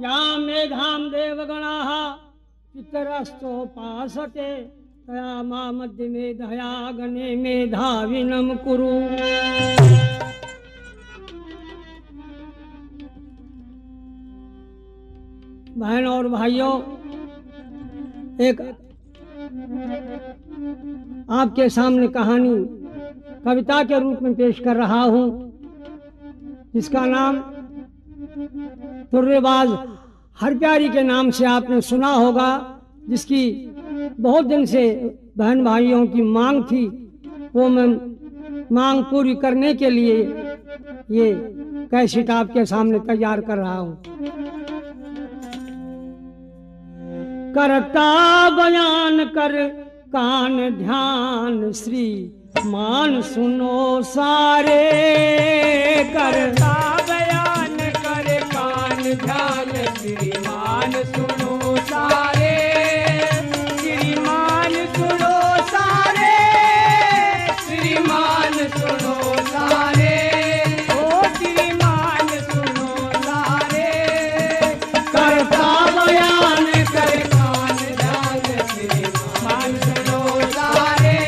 या मेधाम देवगणाः पितरस्तोपासते तया मा मध्य मेधया गणे मेधाविनं कुरु। बहन और भाइयों, एक आपके सामने कहानी कविता के रूप में पेश कर रहा हूं, जिसका नाम तुर्रेबाज हरप्यारी के नाम से आपने सुना होगा, जिसकी बहुत दिन से बहन भाइयों की मांग थी। वो मैं मांग पूरी करने के लिए ये कैसेट आपके सामने तैयार कर रहा हूं। करता बयान कर कान ध्यान श्री मान सुनो सारे, करता बयान कर कान ध्यान श्रीमान सुनो सारे, श्रीमान सुनो सारे, श्रीमान सुनो सारे, ओ श्रीमान सुनो सारे। करता बयान कर कान ध्यान श्रीमान सुनो सारे,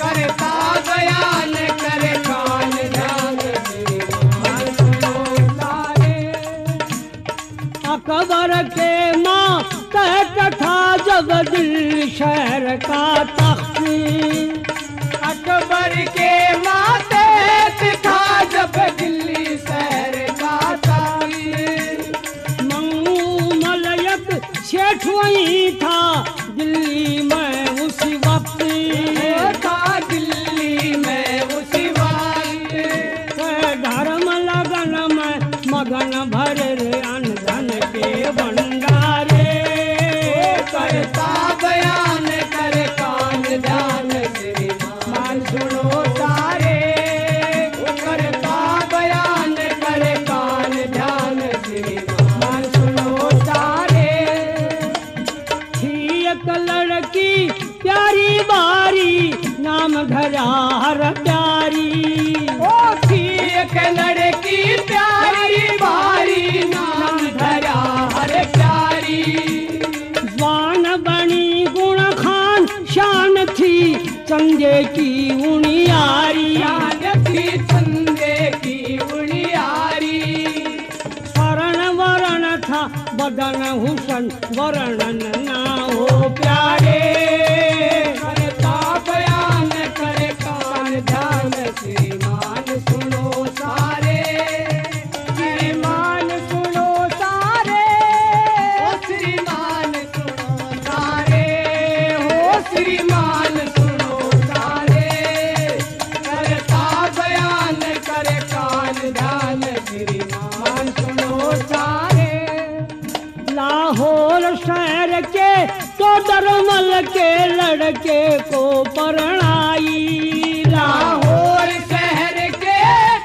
करता बयान कर कान ध्यान श्रीमान सुनो सारे। अकबर के माँ कहता था जब दिल शहर का तख्ती, अकबर के माते था जब दिल्ली शहर का ताली, मंगू मलयक शेठ वही था दिल्ली में उसी वक्त, था दिल्ली में उसी वक्त। धर्म लगन में मगन भरे रे अन्न धन के भंडारे, करता बयान कर कान ध्यान श्रीमान सुनो सारे, करता बयान कर कान ध्यान श्रीमान सुनो सारे। थी एक लड़की प्यारी बारी नाम धरा हर प्यारी, ओ थी एक लड़की प्यारी बारी नाम धरा हर प्यारी, जवान बनी गुण खान शान थी चंगे की उनियारी, शान थी चंदे की उनियारी, स्वर्ण वर्ण था बदन हुसन वर्णन ना हो प्यारे, करता बयान कर कान ध्यान श्रीमान सुनो सारे, श्रीमान सुनो सारे, ओ श्रीमान सुनो सारे, हो श्रीमान सुनो सारे, करता बयान कर कान ध्यान श्रीमान सुनो सारे। लाहौर शहर के तो दरमल के लड़के को परणाई, लाहौर शहर के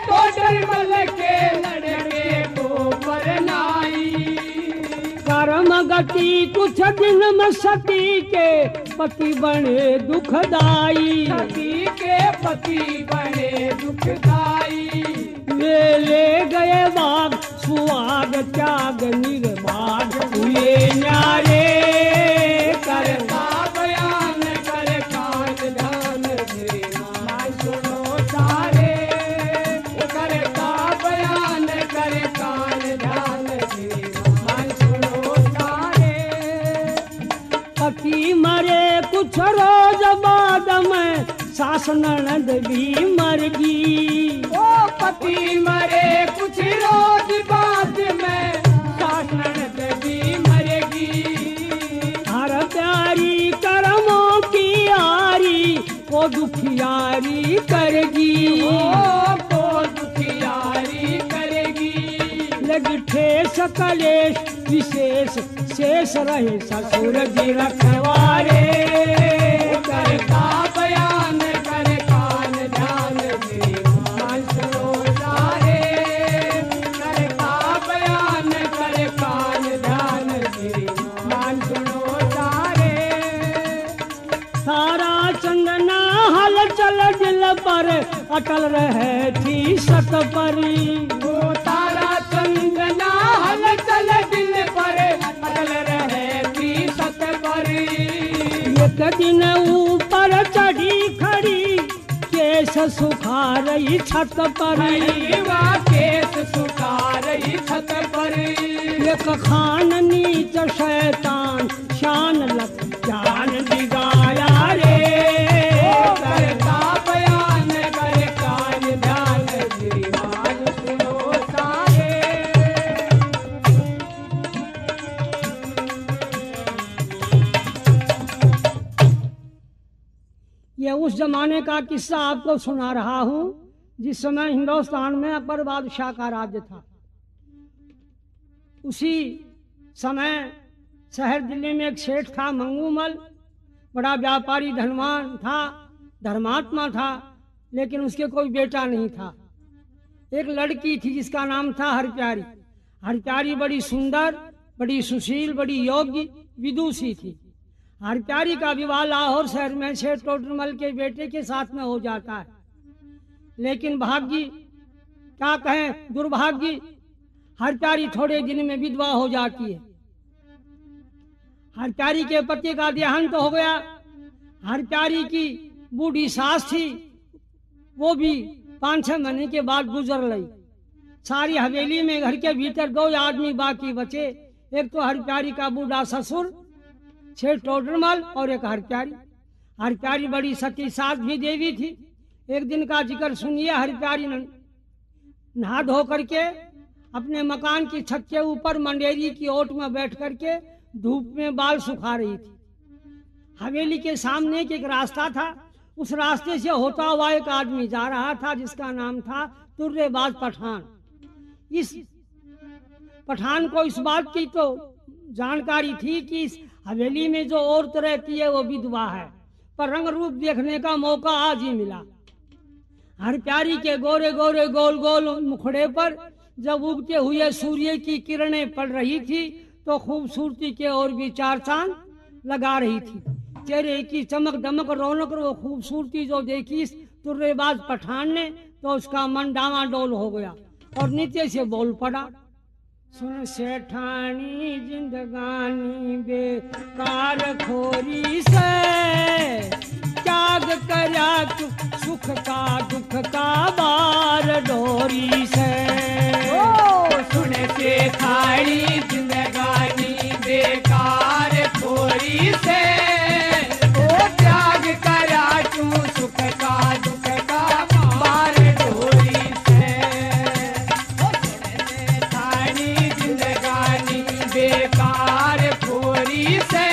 तो डरमल के लड़के को परनाई, कर्म गति कुछ दिन में सती के पति बने दुखदाई, सती के पति बड़े दुखदाई, वे ले गए बाग सुहाग त्याग निर्भाग हुए न्यारे, करता बयान कर कान ध्यान श्रीमान सुनो सारे, करता बयान कर कान ध्यान श्रीमान सुनो सारे। पति मरे कुछ रोज बाद में सास ननद भी मर गई, ओ पति मरे कुछ रोज बाद में सास ननद भी मरेगी, हर प्यारी कर्मों की आरी को दुखियारी करेगी, को दुखियारी करेगी, लगी ठेस कलेश विशेष शेष रहे ससुर जी रखवारे, करता बयान कर कान ध्यान श्रीमान सुनो सारे, करता बयान कर कान ध्यान श्रीमान सुनो सारे। सारा चंदना हल चल दिल पर अटल रहे थी सत परी, वो तारा चंदना हल चल दिन ऊपर चढ़ी खड़ी, केस सुखा रही छत पर। केस सुखा रही छत पर। एक खान नीच शैतान, शान लग जान बिगाया रे। करता बयान कर कान ध्यान, श्रीमान सुनो सारे। ये उस जमाने का किस्सा आपको सुना रहा हूं जिस समय हिंदुस्तान में अकबर बादशाह का राज्य था। उसी समय शहर दिल्ली में एक सेठ था मंगूमल, बड़ा व्यापारी, धनवान था, धर्मात्मा था, लेकिन उसके कोई बेटा नहीं था। एक लड़की थी जिसका नाम था हरप्यारी। हरप्यारी बड़ी सुंदर, बड़ी सुशील, बड़ी योग्य, विदुषी थी। हरप्यारी का विवाह लाहौर शहर में सेठ टोडरमल के बेटे के साथ में हो जाता है, लेकिन भाग्य, क्या कहें, दुर्भाग्य, हरप्यारी थोड़े दिन में विधवा हो जाती है। हरप्यारी के पति का देहांत हो गया। हरप्यारी की बूढ़ी सास थी, वो भी 5-6 महीने के बाद गुजर गई। सारी हवेली में घर के भीतर 2 आदमी बाकी बचे, एक तो हरप्यारी का बूढ़ा ससुर सेठ टोडरमल और एक हरप्यारी। हरप्यारी बड़ी सती सास भी देवी थी। एक दिन का जिक्र सुनिए। हरप्यारी नहा धो करके अपने मकान की छत के ऊपर मंडेरी की ओट में बैठ करके धूप में बाल सुखा रही थी। हवेली के सामने एक रास्ता था, उस रास्ते से होता हुआ एक आदमी जा रहा था जिसका नाम था तुर्रेबाज पठान। इस पठान को इस बात की तो जानकारी थी कि इस हवेली में जो औरत रहती है वो विधवा है, पर रंग रूप देखने का मौका आज ही मिला। हरप्यारी के गोरे गोरे गोल गोल मुखड़े पर जब उगते हुए सूर्य की किरणें पड़ रही थी तो खूबसूरती के और भी 4 चांद लगा रही थी। चेहरे की चमक दमक रौनक और वो खूबसूरती जो देखी इस तुर्रेबाज पठान ने तो उसका मन डामाडोल हो गया और नीचे से बोल पड़ा, सुन सेठानी जिंदगानी बेकार खोरी से, त्याग करया तू सुख का दुख का बार डोरी से। सुन सेठानी जिंदगानी बेकार खोरी से, ओ त्याग करया तू सुख का दुख का बार डोरी से। बेकार खोरी से,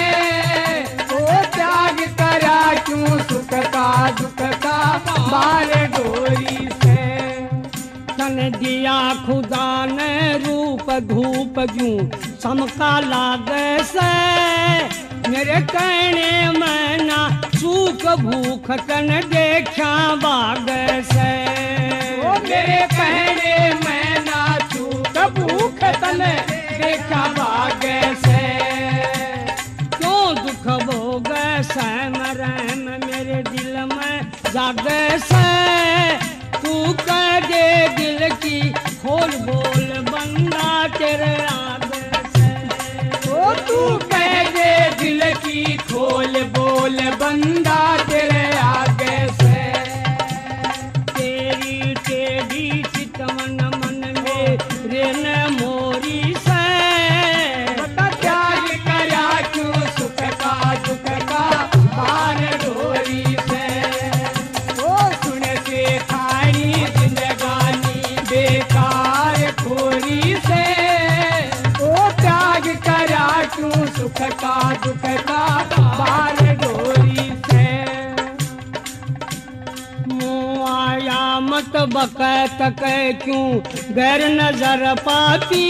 ओ त्याग करा क्यों सुख का दुख का बार डोरी से। तन दिया खुदा ने रूप धूप जूं समका लागे से, मेरे कहने में ना सूख भूख तन देखा बाग से। ओ मेरे कहने में ना सूख भूख तन देखा बाग से। क्यों दुख भोग सहम रहम मेरे दिल में जागे से, तू कह दे दिल की खोल बोल बंदा तेरे आगे से। ओ तू कह दे दिल की खोल बोल बंदा तेरे आगे से। तेरी टेढ़ी चितवन मन में रेन मोरी से, त्याग करया क्यों सुख का दुख का बार डोरी से। ओ सुन सेठानी जिंदगानी बेकार खोरी से, ओ त्याग करया क्यों सुख का दुख का बार डोरी से। मुँह आया मत बकैत कह क्यों गैर नजर पाती,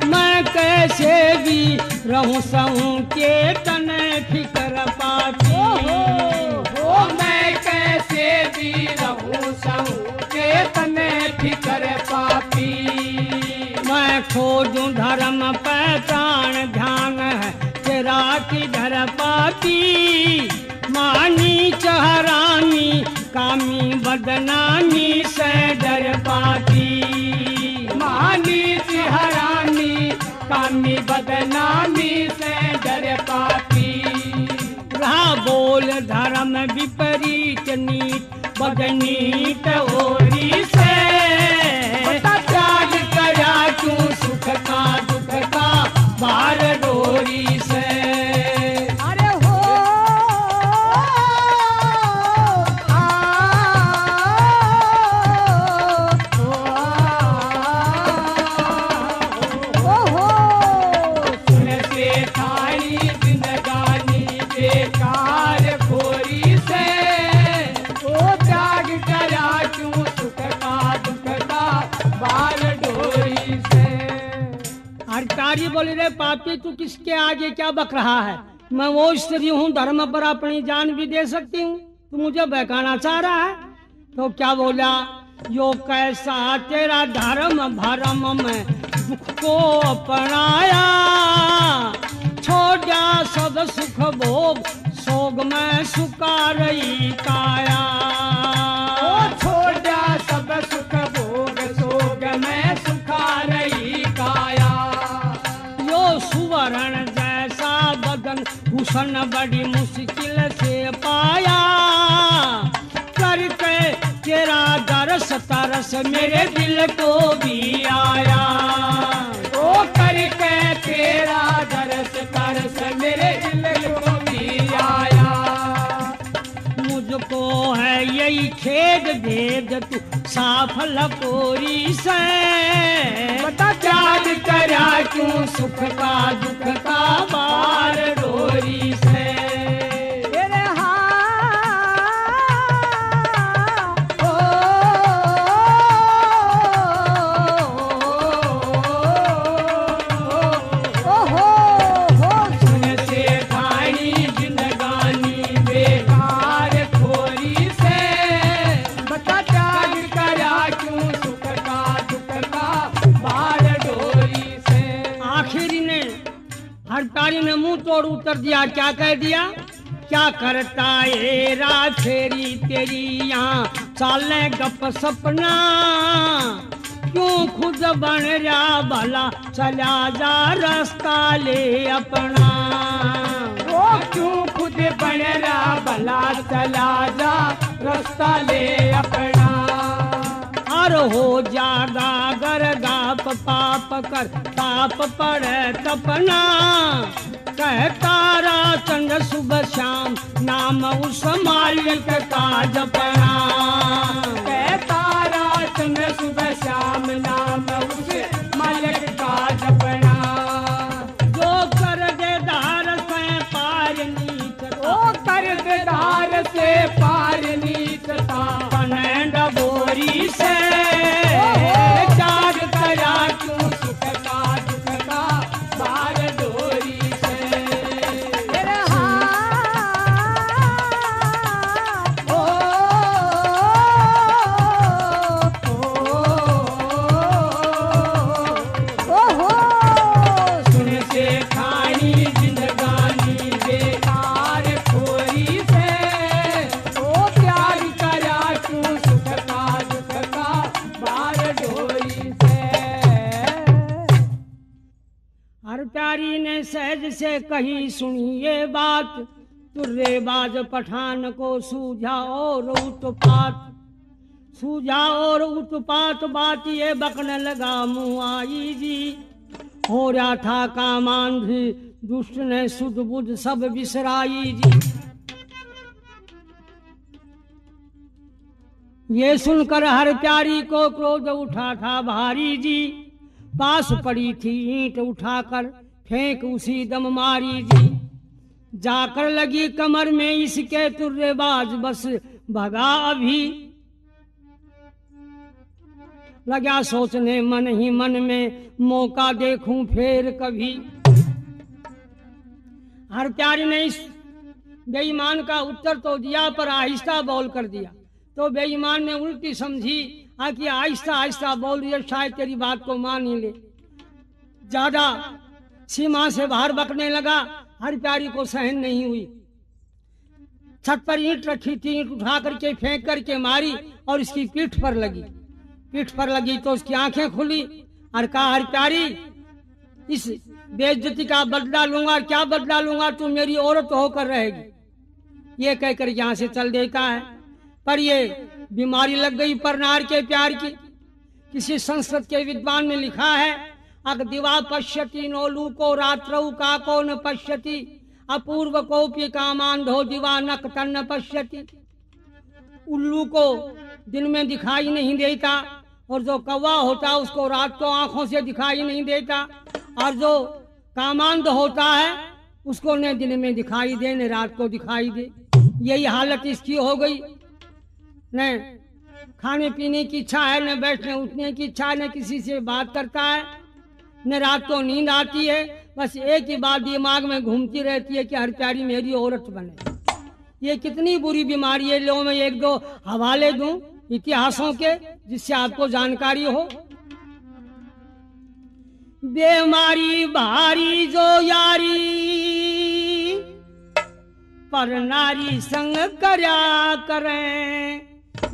मैं कैसे भी रहूं सहूं के तने फिक्र पाती। ओ मैं कैसे भी रहूं सहूं के तने फिक्र पाती। मैं खोजूं धर्म पहचान ध्यान है तेरा किधर पाती, मानी चहरामी कामी बदनामी से डर पाती। मानी हरामी कामी बदनामी से डर पाती। बोल धर्म विपरीत नीत बदनीत होरी से त्याग करा क्यों सुख का दुख का बार डोरी से। अरे हो सुन से थारी जिंदगानी बेकार खोरी से ओ त्याग करा क्यों सुख का दुख का बार डोरी से। हरकारी बोली रे पापी तू किसके आगे क्या बक रहा है, मैं वो स्त्री हूँ धर्म पर अपनी जान भी दे सकती हूँ, तू मुझे बहकाना चाह रहा है। तो क्या बोला, यो कैसा तेरा धर्म भरम में दुख को अपनाया, छोड़ा सब सुख भोग सोग में सुखा रही काया। ओ छोड़ा सब सुख भोग सोग में सुखा रही काया। यो सुवर्ण जैसा बदन भूषण बड़ी मुश्किल से पाया, करके तेरा दरस तरस मेरे दिल को भी आया। ओ करके तेरा दरस तरस मेरे दिल को भी आया। मुझको है यही खेद भेद तू साफल कोरी से, बता त्याग करा क्यों सुख का दुख का बार डोरी से। हरकारी ने मुंह तोड़ उत्तर दिया, क्या कह दिया, क्या करता है राखेरी तेरी यहाँ चाले गप सपना, क्यों खुद बन रहा भला चला जा रास्ता ले अपना। वो क्यों खुद बन रहा भला चला जा रास्ता ले अपना। और हो जागा गर गाप पाप कर ताप पड़े तपना, कहता चंद सुबह शाम नाम उस मालिक का जपना। कहता चंद सुबह शाम नाम उस मालिक का जपना। जो कर दे धार से पार नीच, ओ कर दे धार से पार नीचता कनेंड बोरी से। त्याग करा क्यों सुख का दुख का बार डोरी से। सुन से खानी जिंदगानी बेकार खोरी से, ओ त्याग करा क्यों सुख का दुख का बार डोरी से। हरकारी ने सहज से कही सुनी ये बात, तुर्रेबाज पठान को सूझा और उत्पात, सूझा और उत्पात बात ये बकने लगा मुँह आई जी। हो रहा था कामांधी दुष्ट ने सुध बुध सब बिसराई जी। ये सुनकर हर प्यारी को क्रोध उठा था भारी जी, पास पड़ी थी ईंट उठाकर फेंक उसी दम मारी जी। जाकर लगी कमर में इसके तुर्रेबाज बस भगा अभी, लगा सोचने मन ही मन में मौका देखूं फिर कभी। हर प्यारी ने इस बेईमान का उत्तर तो दिया पर आहिस्ता बोल कर दिया, तो बेईमान ने उल्टी समझी कि आहिस्ता आहिस्ता बोल दिया शायद तेरी बात को मान ही ले। ज्यादा सीमा से बाहर बकने लगा, हर प्यारी को सहन नहीं हुई। छत पर ईंट रखी थी, ईंट उठा करके फेंक करके मारी और इसकी पीठ पर लगी। पीठ पर लगी तो उसकी आंखें खुली और कहा, हर प्यारी इस बेइज्जती का बदला लूंगा। क्या बदला लूंगा, तू मेरी औरत होकर रहेगी। ये कहकर यहाँ से चल देता है। पर ये बीमारी लग गई परनार के प्यार की। किसी संस्कृत के विद्वान ने लिखा है, अग दिवा पश्यति नोलू को रात्रौ का को न पश्यति अपूर्व कोप्य कामांधो दिवा नक तन्न पश्यति। उल्लू को दिन में दिखाई नहीं देता और जो कौवा होता उसको रात को आंखों से दिखाई नहीं देता, और जो कामांध होता है उसको न दिन में दिखाई दे न रात को दिखाई दे। यही हालत इसकी हो गई। न खाने पीने की इच्छा है, न बैठने उठने की इच्छा है, न किसी से बात करता है, न रात को नींद आती है। बस एक ही बात दिमाग में घूमती रहती है कि हर प्यारी मेरी औरत बने। ये कितनी बुरी बीमारी है। लो मैं एक दो हवाले दूं इतिहासों के जिससे आपको जानकारी हो। बीमारी भारी जो यारी पर नारी संग करया करें,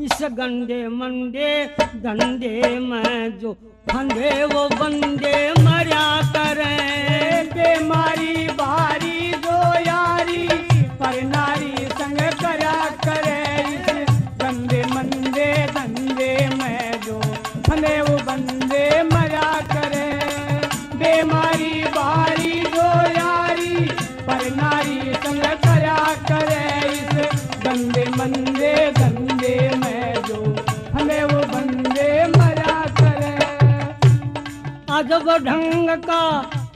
इस गंदे मंदे धंधे में जो फंदे वो बंदे मरा करें। बीमारी भारी जो यारी पर नारी संग करा करे, इस गंदे मंदे धंधे में जो फंदे वो बंदे मरा करे। बीमारी भारी जो यारी पर नारी संग करा करे, इस गंदे मंदे धंधे में जो फंदे वो बंदे मरा करे। अजब ढंग का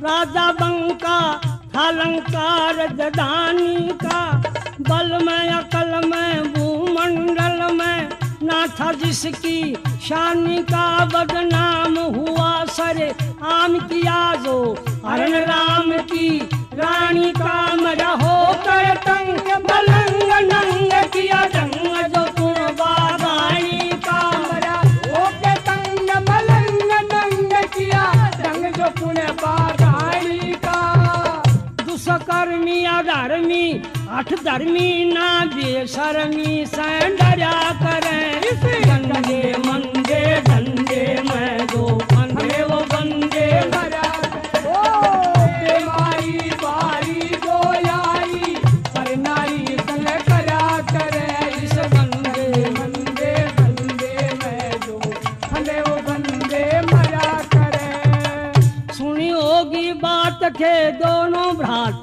राजा बंका था अलंकार जदानी का, बल में अकल में भूमंडल में ना था जिसकी शानी का। बदनाम हुआ सरे आम किया जो अरण राम की रानी का। मरा हो कर तंग बलंग नंग किया जंग जो तुम बागानी का। मरा हो के तंग बलंग नंग किया जंग जो पुण्य बागानी का। दुष्कर्मी अधर्मी अठ धर्मी ना बेशर्मी से डरा करें, गंदे मंदे धंधे में जो फंदे वो बंदे मरा। ओ बीमारी भारी जो यारी पर नारी संग करा करे, इस गंदे मंदे धंधे में जो फंदे वो बंदे मरा करे। सुनी होगी बात थे दोनों भ्रात,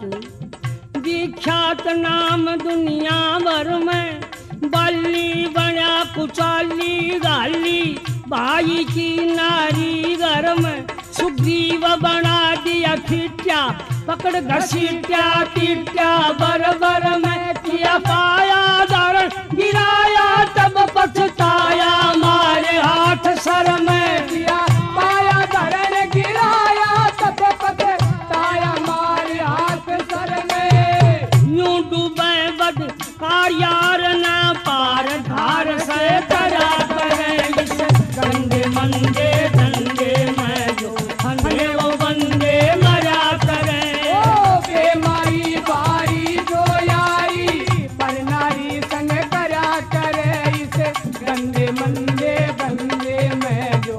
विख्यात नाम दुनिया भर में। बल्ली बना कुचाली गाली भाई की नारी घर में। सुग्रीव बना दिया खिट्या पकड़ घसीट्या पीट्या बर में किया पाया धारण गिराया तब पछताया मारे हाथ सर में। किया पाया धरण गिराया तब पछताया मारे हाथ सर में। यूं डूबे बद कार्यार न पार धार से करा करें, इस गंदे मंदे धंधे में जो फंदे वो बंदे मरा करें। ओ बीमारी भारी जो यारी पर नारी संग करा करे, इस गंदे मंदे धंधे में जो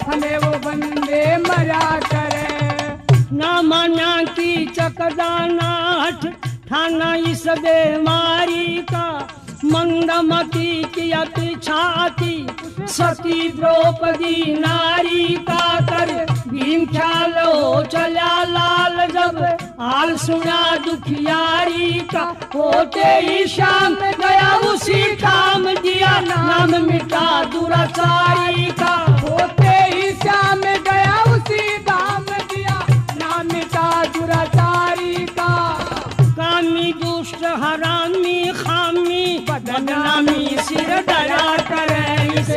फंदे वो बंदे मरा करे। ना माना की चकदाना हठ ठाना इस बीमारी का। मंदमती की अति छाती सती द्रौपदी नारी का कर। भीम ख्याल हो चला लाल जब हाल सुना दुखियारी का। होते ही शाम गया उसी काम दिया नाम मिटा दुराचारी का। होते ही शाम गया उसी काम दिया नाम मिटा दुराचारी का। कामी दुष्ट हरामी खामी बदनामी सिर डरा करे, इस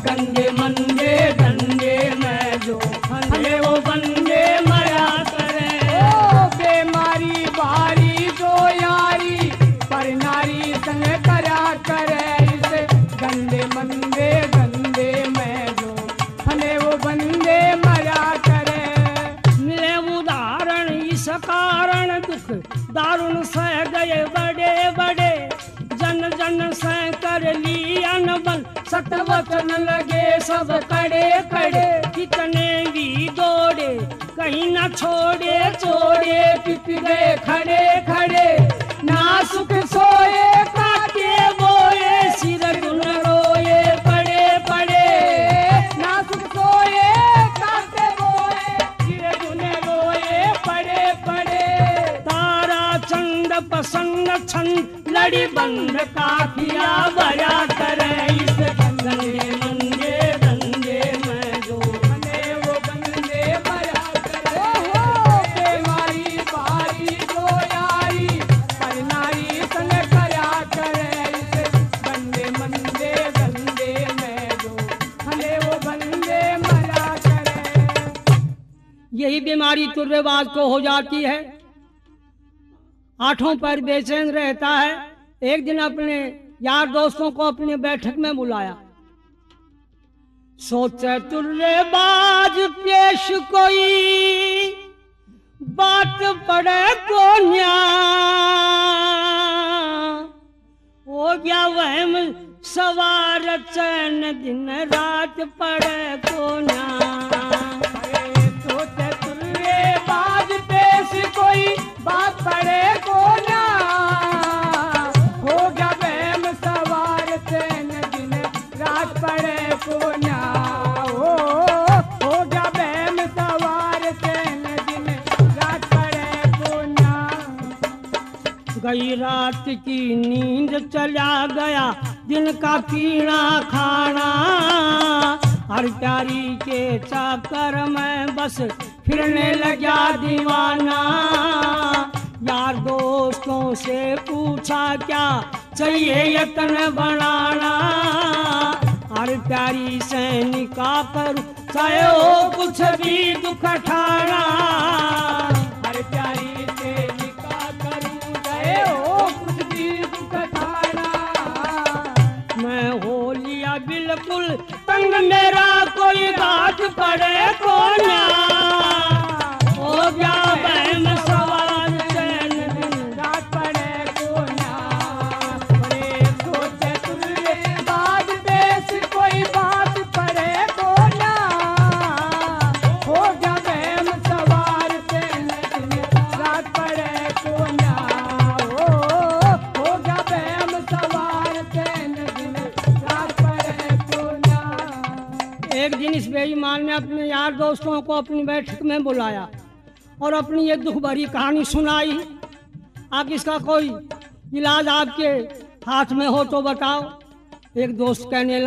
गंदे मंदे धंधे में जो फंदे वो बंदे मरा करे। ओ बीमारी भारी जो यारी पर नारी संग करा करे, इस गंदे मंदे धंधे में जो फंदे वो बंदे मरा करे। मिले उदाहरण इस कारण दुख दारुण सह गए बड़े बड़े। जन जन से कर ली अनबन सतवचन लगे सब कड़े कड़े। कितने भी दौड़े कहीं न छोड़े छोड़े पिट गए खड़े खड़े। ना सुख सोए छन लड़ी बंद काफिया बजा करे इस गंगे मंगे धंधे में जो बने वो बंदे बजा करे हो बेमारी भारी जो यारी पर नारी संग करा करे इस बंदे मंदे धंधे में जो बने वो बंदे मरा करे। यही बीमारी तुर्रेबाज को हो जाती है, आठों पर बेचैन रहता है। एक दिन अपने यार दोस्तों को अपने बैठक में बुलाया। सोचे तुर्रेबाज पेश कोई बात पड़े को न्या, हो गया वहम सवार चैन दिन रात पड़े को न्या। सोचे तुर्रेबाज पेश कोई बात पड़े को ना, हो गया वहम सवार चैन दिन रात पड़े को ना, हो गया वहम सवार चैन दिन रात पड़े को ना। गई रात की नींद चला गया दिन का पीना खाना, हर प्यारी के चाकर में बस फिरने लगा दीवाना। यार दोस्तों से पूछा क्या चाहिए यतन बनाना, हर प्यारी से निकाह पर चाहे हो कुछ भी दुख ठाना। हर प्यारी से निकाह करूं गए हो कुछ भी दुख ठाना। मैं हो लिया बिल्कुल तंग मेरा कोई बात पड़े को ना, हो गया बहन सवाल चैन दिन रात पड़े को ना। बड़े सोचे तुर्रेबाज पेश कोई बात पड़े को ना, हो गया वहम सवार चैन दिन रात पड़े को ना, हो गया वहम सवार चैन दिन रात पड़े को ना। एक दिन इस बेईमान ने अपने यार दोस्तों को अपनी बैठक में बुलाया और अपनी ये दुख भरी कहानी सुनाई। आप इसका कोई इलाज आपके हाथ में हो तो बताओ। एक दोस्त कहने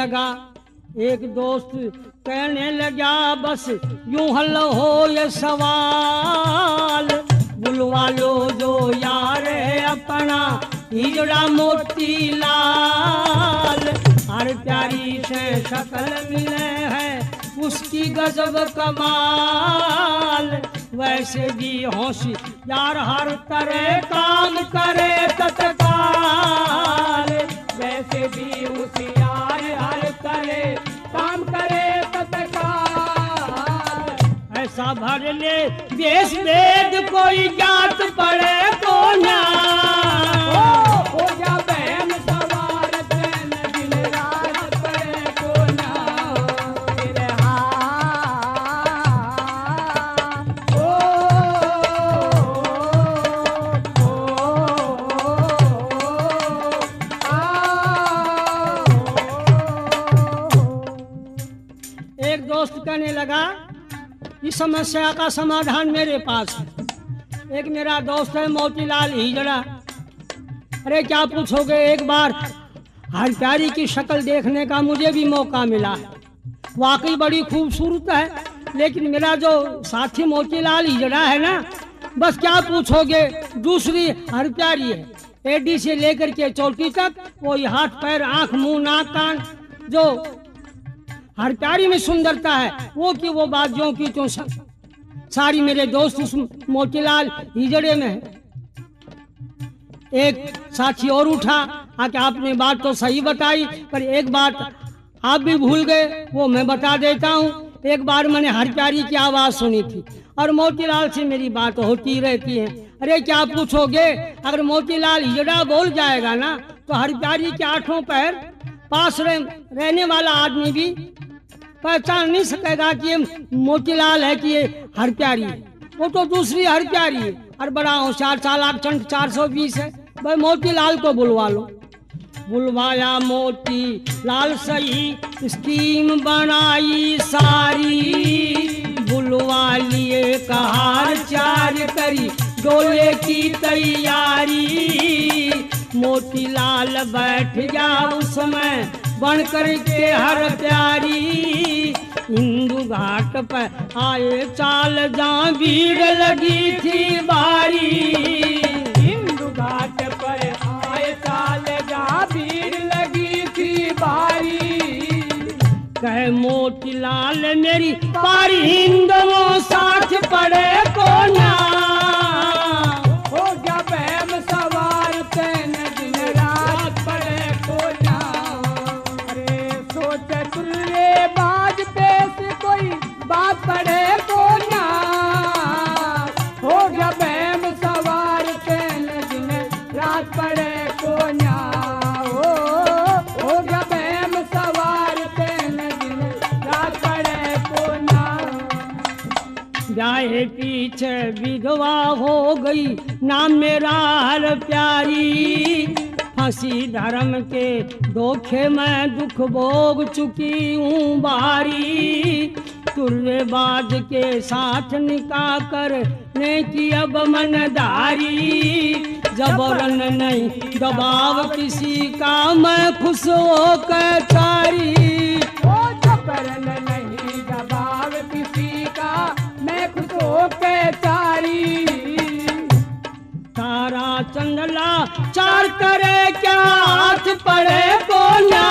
लगा बस यूं हल हो ये सवाल, बुलवा लो जो यार है अपना हिजड़ा मोती लाल। हर प्यारी से शक्ल मिले है उसकी गजब कमाल, वैसे भी होशियार हर तरह काम करे तत्काल। वैसे भी होशियार हर तरह काम करे तत्काल। ऐसा भर ले देश वेद कोई जात पड़े को ना, हो जा बहन सवार चैन दिन रात पड़े को ना। फिर एक दोस्त कहने लगा इस समस्या का समाधान मेरे पास है। एक मेरा दोस्त है मोतीलाल हिजड़ा। अरे क्या पूछोगे, एक बार हर प्यारी की शक्ल देखने का मुझे भी मौका मिला है, वाकई बड़ी खूबसूरत है। लेकिन मेरा जो साथी मोतीलाल हिजड़ा है ना, बस क्या पूछोगे, दूसरी हर प्यारी है। एडी से लेकर के चोटी तक कोई हाथ पैर आंख मुंह नाक कान जो हर प्यारी में सुंदरता है वो की वो बात जो की तो सारी मेरे दोस्त उस मोतीलाल हिजड़े में है। एक साथी और उठा आके आपने बात तो सही बताई, पर एक बात आप भी भूल गए, वो मैं बता देता हूँ। एक बार मैंने हर प्यारी की आवाज सुनी थी और मोतीलाल से मेरी बात होती रहती है। अरे क्या पूछोगे, अगर मोतीलाल हिजड़ा बोल जाएगा ना तो हर प्यारी के आठों पैर पास रहने वाला आदमी भी पहचान नहीं सकेगा कि ये मोतीलाल है कि ये हर प्यारी है। वो तो दूसरी हर प्यारी है और बड़ा होशियार चालाक चंट 420 है। भाई मोतीलाल को बुलवा लो। बुलवाया मोती लाल सही स्कीम बनाई सारी, बुलवा लिए कहार चार करी डोले की तैयारी। मोतीलाल बैठ गया उसमें बनकर के हर प्यारी। इंदु घाट पर आए चाल जहाँ भीड़ लगी थी बारी। इंदु घाट पर आए चाल जहाँ भीड़ लगी थी बारी। कहे मोतीलाल मेरी पारी हिंदुओं साथ पड़े को ना। हो गया बहम सवार तैन दिन रात पड़े को ना। अरे सोच तुल्ले बाज पे से कोई बात पड़े को ना। हो गया बहम सवार तैन दिन रात पड़े को ना। हो गया बहम सवार तैन दिन रात पड़े को ना। ब्याहे पीछे विधवा हो गई नाम मेरा हर प्यारी। फंसी धर्म के धोखे में दुख भोग चुकी हूँ भारी। तुर्रेबाज के साथ निकाह करने की अब मनदारी। जबरन नहीं दबाव किसी का मैं खुश होकर चारी। ओ जबरन नहीं दबाव किसी का मैं खुश होकर चारी। तारा चंदला चार करे क्या हाथ पड़े को ना।